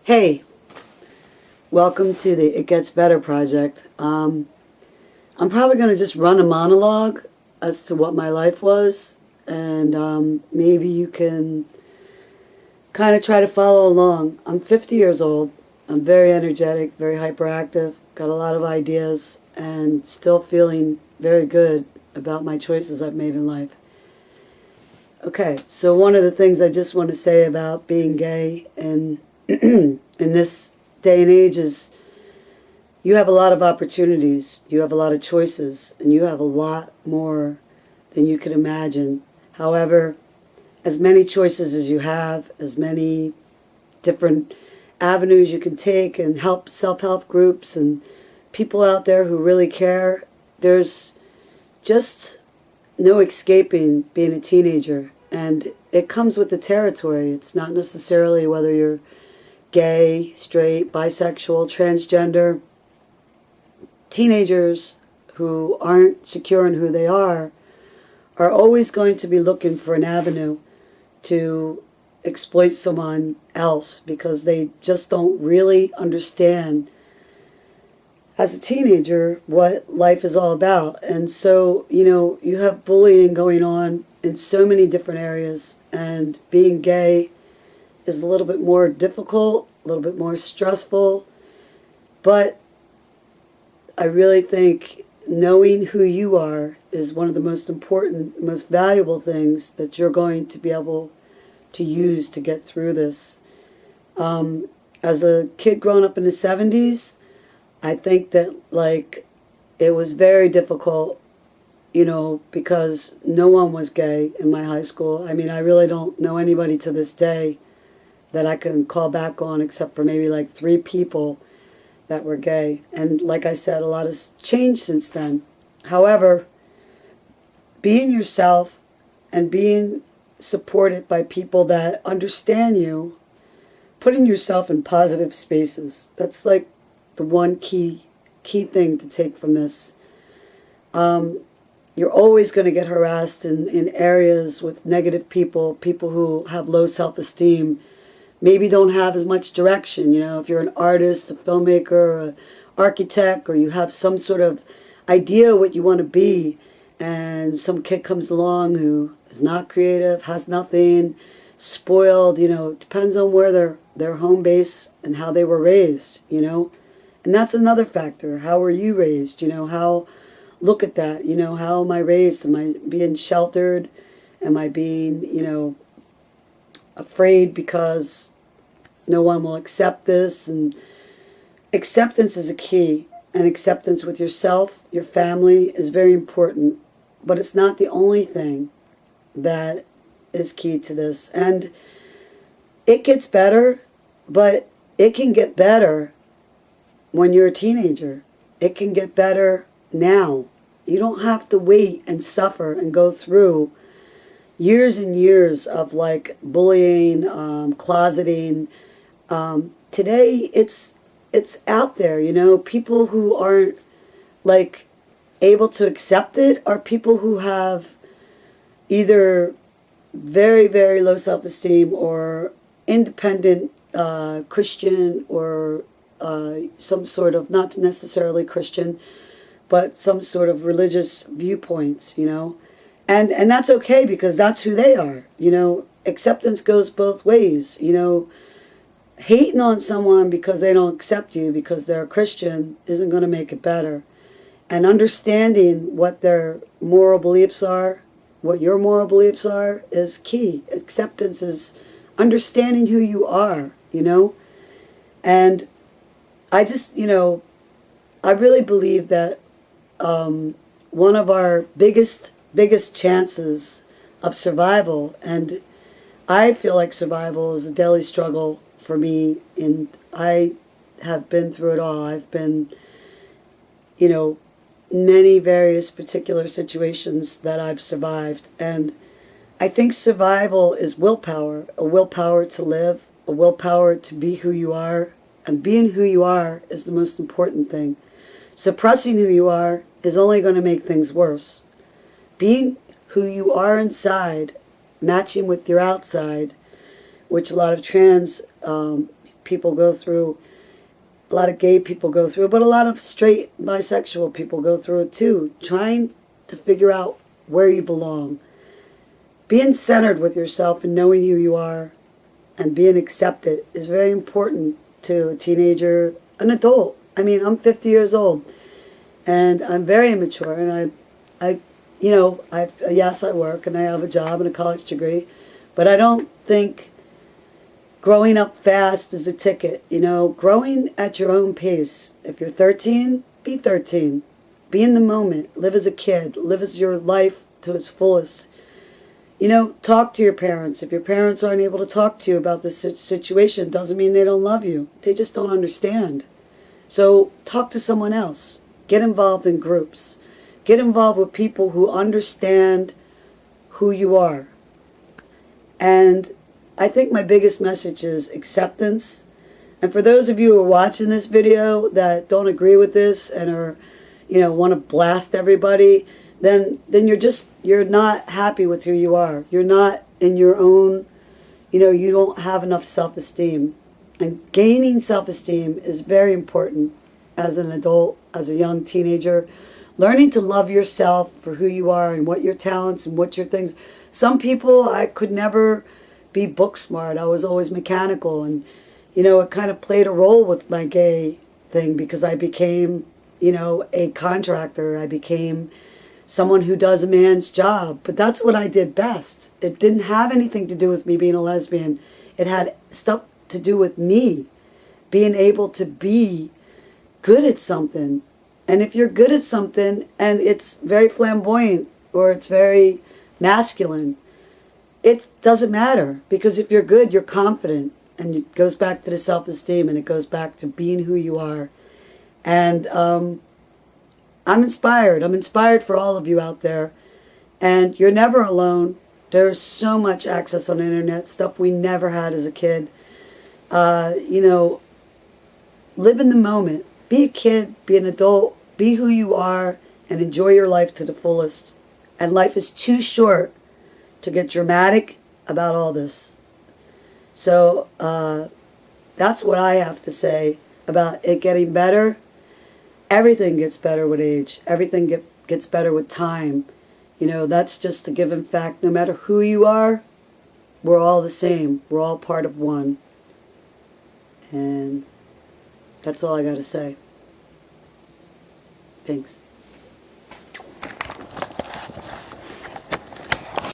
Hey, welcome to the It Gets Better project. I'm probably going to just run a monologue as to what my life was, and maybe you can kind of try to follow along. I'm 50 years old. I'm very energetic, very hyperactive, got a lot of ideas, and still feeling very good about my choices I've made in life. Okay, so one of the things I just want to say about being gay and in this day and age is you have a lot of opportunities, you have a lot of choices, and you have a lot more than you could imagine. However, as many choices as you have, as many different avenues you can take and help self-help groups and people out there who really care, there's just no escaping being a teenager. And it comes with the territory. It's not necessarily whether you're gay, straight, bisexual, transgender. Teenagers who aren't secure in who they are always going to be looking for an avenue to exploit someone else because they just don't really understand as a teenager what life is all about. And so, you have bullying going on in so many different areas, and being gay is a little bit more difficult, a little bit more stressful, but I really think knowing who you are is one of the most important, most valuable things that you're going to be able to use to get through this. As a kid growing up in the 70s, I think that it was very difficult, because no one was gay in my high school. I mean, I really don't know anybody to this day that I can call back on except for maybe like 3 people that were gay. And like I said, a lot has changed since then. However, being yourself and being supported by people that understand you, putting yourself in positive spaces, that's like the one key thing to take from this. You're always going to get harassed in areas with negative people who have low self-esteem, maybe don't have as much direction. If you're an artist, a filmmaker, or an architect, or you have some sort of idea what you want to be, and some kid comes along who is not creative, has nothing, spoiled, it depends on where their home base and how they were raised, And that's another factor. How were you raised? Look at that. How am I raised? Am I being sheltered? Am I being, afraid because no one will accept this? And acceptance is a key. And acceptance with yourself, your family is very important. But it's not the only thing that is key to this. And it gets better, but it can get better when you're a teenager. It can get better now. You don't have to wait and suffer and go through years and years of bullying, closeting. Today it's out there, people who aren't able to accept it are people who have either very, very low self-esteem or independent Christian or some sort of, not necessarily Christian, but some sort of religious viewpoints, And that's okay because that's who they are, Acceptance goes both ways, Hating on someone because they don't accept you because they're a Christian isn't going to make it better. And understanding what their moral beliefs are, what your moral beliefs are, is key. Acceptance is understanding who you are, And I just, I really believe that one of our biggest chances of survival, and I feel like survival is a daily struggle for me, and I have been through it all. I've been, many various particular situations that I've survived, and I think survival is willpower, a willpower to live, a willpower to be who you are, and being who you are is the most important thing. Suppressing who you are is only going to make things worse. Being who you are inside, matching with your outside, which a lot of trans people go through, a lot of gay people go through, but a lot of straight bisexual people go through it too, trying to figure out where you belong. Being centered with yourself and knowing who you are and being accepted is very important to a teenager, an adult. I mean, I'm 50 years old and I'm very immature, and yes, I work and I have a job and a college degree, but I don't think growing up fast is a ticket. Growing at your own pace. If you're 13, be 13. Be in the moment. Live as a kid. Live as your life to its fullest. Talk to your parents. If your parents aren't able to talk to you about this situation, doesn't mean they don't love you. They just don't understand. So talk to someone else. Get involved in groups. Get involved with people who understand who you are. And I think my biggest message is acceptance. And for those of you who are watching this video that don't agree with this and are, want to blast everybody, then you're not happy with who you are. You're not in your own, you don't have enough self-esteem. And gaining self-esteem is very important as an adult, as a young teenager. Learning to love yourself for who you are and what your talents and what your things. Some people, I could never be book smart. I was always mechanical, and it kind of played a role with my gay thing because I became a contractor. I became someone who does a man's job, but that's what I did best. It didn't have anything to do with me being a lesbian. It had stuff to do with me being able to be good at something. And if you're good at something and it's very flamboyant or it's very masculine, it doesn't matter, because if you're good, you're confident, and it goes back to the self-esteem, and it goes back to being who you are. And I'm inspired. I'm inspired for all of you out there, and you're never alone. There's so much access on the internet, stuff we never had as a kid. Live in the moment. Be a kid, be an adult, be who you are, and enjoy your life to the fullest. And life is too short to get dramatic about all this. So that's what I have to say about it getting better. Everything gets better with age. Everything gets better with time. That's just a given fact. No matter who you are, we're all the same. We're all part of one. And that's all I got to say. Thanks.